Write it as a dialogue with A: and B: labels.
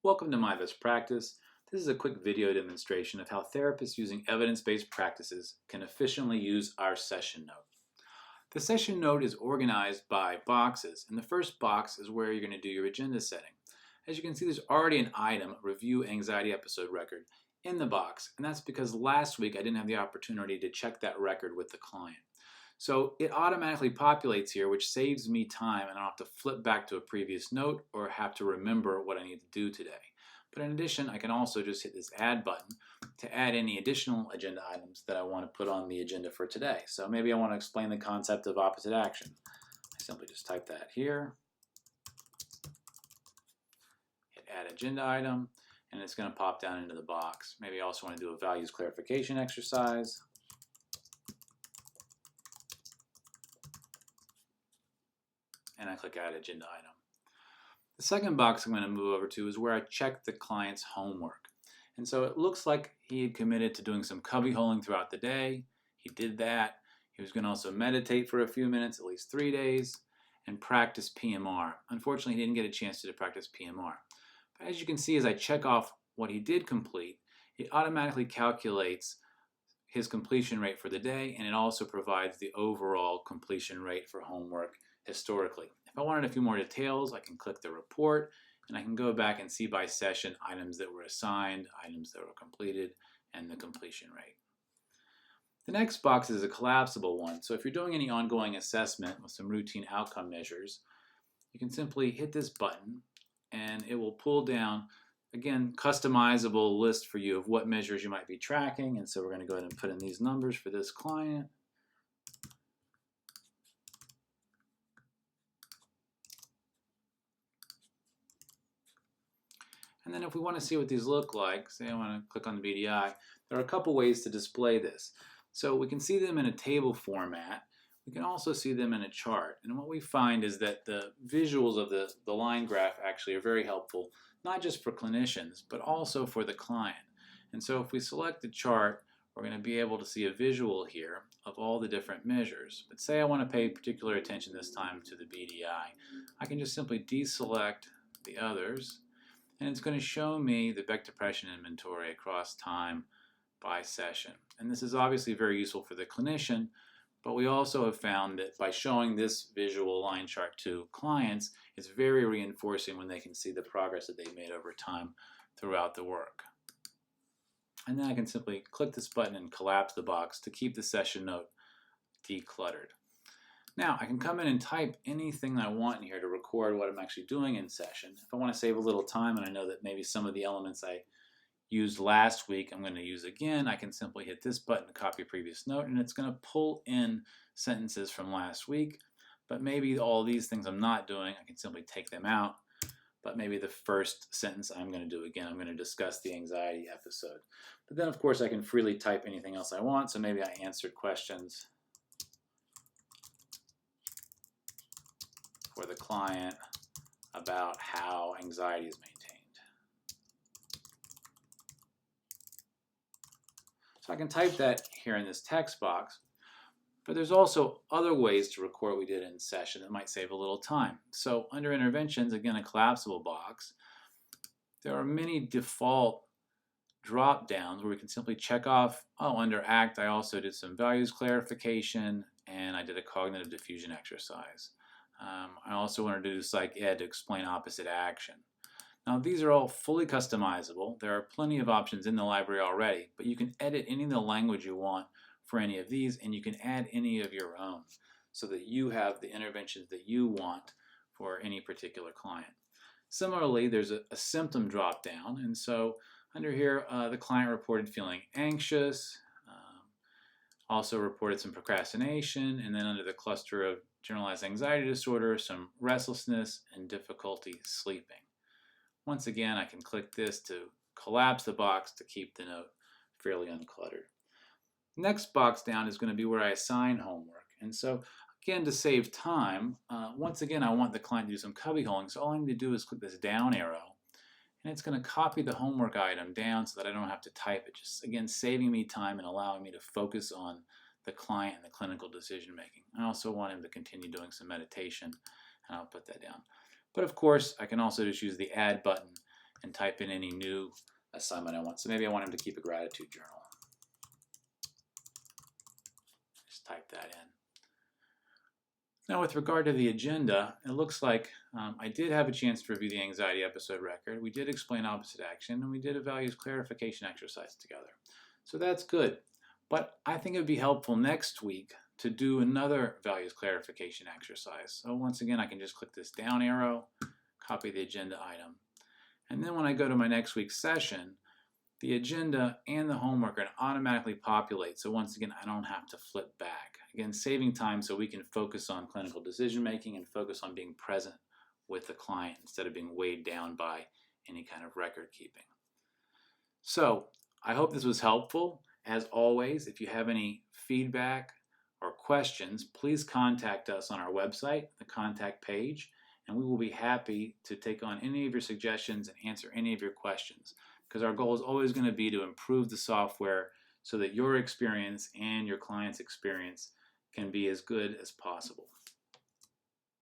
A: Welcome to My Best Practice. This is a quick video demonstration of how therapists using evidence-based practices can efficiently use our session note. The session note is organized by boxes, and the first box is where you're going to do your agenda setting. As you can see, there's already an item, Review Anxiety Episode Record, in the box, and that's because last week I didn't have the opportunity to check that record with the client. So it automatically populates here, which saves me time, and I don't have to flip back to a previous note or have to remember what I need to do today. But in addition, I can also just hit this add button to add any additional agenda items that I want to put on the agenda for today. So maybe I want to explain the concept of opposite action. I simply just type that here, hit add agenda item, and it's going to pop down into the box. Maybe I also want to do a values clarification exercise. And I click Add Agenda Item. The second box I'm going to move over to is where I check the client's homework. And so it looks like he had committed to doing some cubby holing throughout the day. He did that. He was going to also meditate for a few minutes, at least 3 days, and practice PMR. Unfortunately, he didn't get a chance to practice PMR. But as you can see, as I check off what he did complete, it automatically calculates his completion rate for the day, and it also provides the overall completion rate for homework historically. If I wanted a few more details, I can click the report and I can go back and see by session items that were assigned, items that were completed, and the completion rate. The next box is a collapsible one. So if you're doing any ongoing assessment with some routine outcome measures, you can simply hit this button and it will pull down, again, customizable list for you of what measures you might be tracking. And so we're going to go ahead and put in these numbers for this client. And then if we want to see what these look like, say I want to click on the BDI, there are a couple ways to display this. So we can see them in a table format. We can also see them in a chart. And what we find is that the visuals of the line graph actually are very helpful, not just for clinicians, but also for the client. And so if we select the chart, we're going to be able to see a visual here of all the different measures. But say I want to pay particular attention this time to the BDI. I can just simply deselect the others, and it's going to show me the Beck Depression Inventory across time by session. And this is obviously very useful for the clinician, but we also have found that by showing this visual line chart to clients, it's very reinforcing when they can see the progress that they've made over time throughout the work. And then I can simply click this button and collapse the box to keep the session note decluttered. Now, I can come in and type anything I want in here to record what I'm actually doing in session. If I want to save a little time and I know that maybe some of the elements I used last week I'm going to use again, I can simply hit this button to copy a previous note, and it's going to pull in sentences from last week. But maybe all these things I'm not doing, I can simply take them out. But maybe the first sentence I'm going to do again, I'm going to discuss the anxiety episode. But then, of course, I can freely type anything else I want. So maybe I answered questions for the client about how anxiety is maintained. So I can type that here in this text box, but there's also other ways to record what we did in session that might save a little time. So under interventions, again, a collapsible box, there are many default drop downs where we can simply check off, oh, under ACT, I also did some values clarification and I did a cognitive diffusion exercise. I also want to do psych ed to explain opposite action. Now these are all fully customizable. There are plenty of options in the library already, but you can edit any of the language you want for any of these, and you can add any of your own so that you have the interventions that you want for any particular client. Similarly, there's a symptom drop down, and so under here the client reported feeling anxious, also reported some procrastination, and then under the cluster of generalized anxiety disorder, some restlessness and difficulty sleeping. Once again, I can click this to collapse the box to keep the note fairly uncluttered. Next box down is going to be where I assign homework. And so, again, to save time, once again, I want the client to do some cubby holing. So all I need to do is click this down arrow, and it's going to copy the homework item down so that I don't have to type it. Just, again, saving me time and allowing me to focus on the client and the clinical decision making. I also want him to continue doing some meditation, and I'll put that down. But of course, I can also just use the add button and type in any new assignment I want. So maybe I want him to keep a gratitude journal. Just type that in. Now with regard to the agenda, it looks like I did have a chance to review the anxiety episode record. We did explain opposite action, and we did a values clarification exercise together. So that's good. But I think it would be helpful next week to do another values clarification exercise. So once again, I can just click this down arrow, copy the agenda item. And then when I go to my next week's session, the agenda and the homework are going to automatically populate. So once again, I don't have to flip back. Again, saving time so we can focus on clinical decision making and focus on being present with the client instead of being weighed down by any kind of record keeping. So I hope this was helpful. As always, if you have any feedback or questions, please contact us on our website, the contact page, and we will be happy to take on any of your suggestions and answer any of your questions, because our goal is always going to be to improve the software so that your experience and your client's experience can be as good as possible.